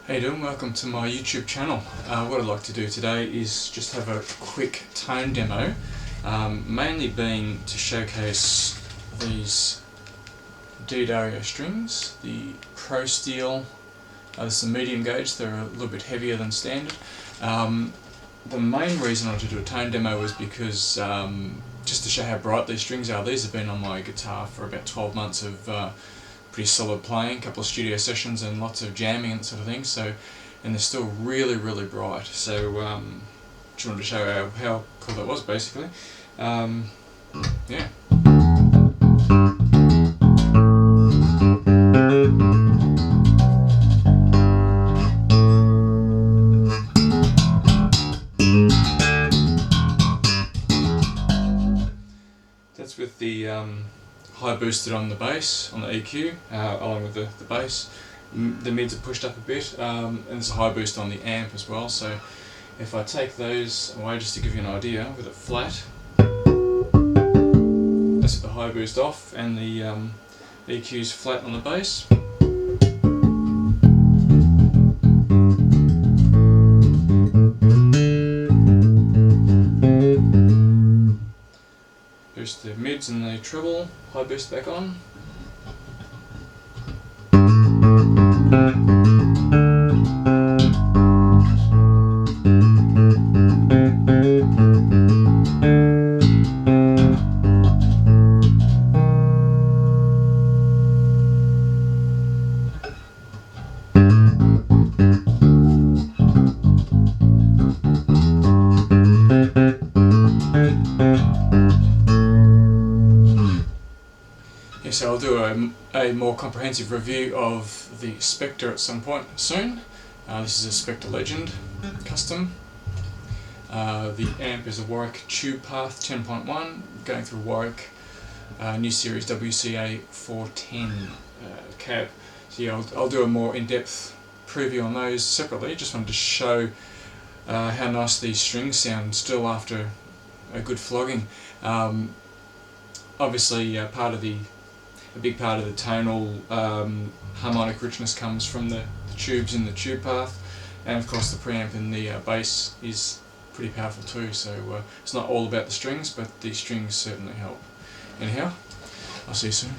How you doing? Welcome to my YouTube channel. What I'd like to do today is just have a quick tone demo, mainly being to showcase these D'Addario strings, the Pro Steel. This is a medium gauge, they're a little bit heavier than standard. The main reason I wanted to do a tone demo was because just to show how bright these strings are. These have been on my guitar for about 12 months of pretty solid playing, a couple of studio sessions and lots of jamming and that sort of thing. So, and they're still really bright. So just wanted to show how cool that was, basically. Yeah. That's with the high boosted on the bass, on the EQ, along with the bass. The mids are pushed up a bit, and there's a high boost on the amp as well. So if I take those away, just to give you an idea, with it flat, that's with the high boost off, and the EQ's flat on the bass. Boost the mids and the treble, high boost back on. So I'll do a more comprehensive review of the Spector at some point soon. This is a Spector Legend Custom. The amp is a Warwick TubePath 10.1, going through Warwick new series WCA 410 cab. So yeah, I'll do a more in-depth preview on those separately. Just wanted to show how nice these strings sound still after a good flogging. Obviously, a big part of the tonal harmonic richness comes from the tubes in the tube path, and of course the preamp in the bass is pretty powerful too, so it's not all about the strings, but the strings certainly help. Anyhow, I'll see you soon.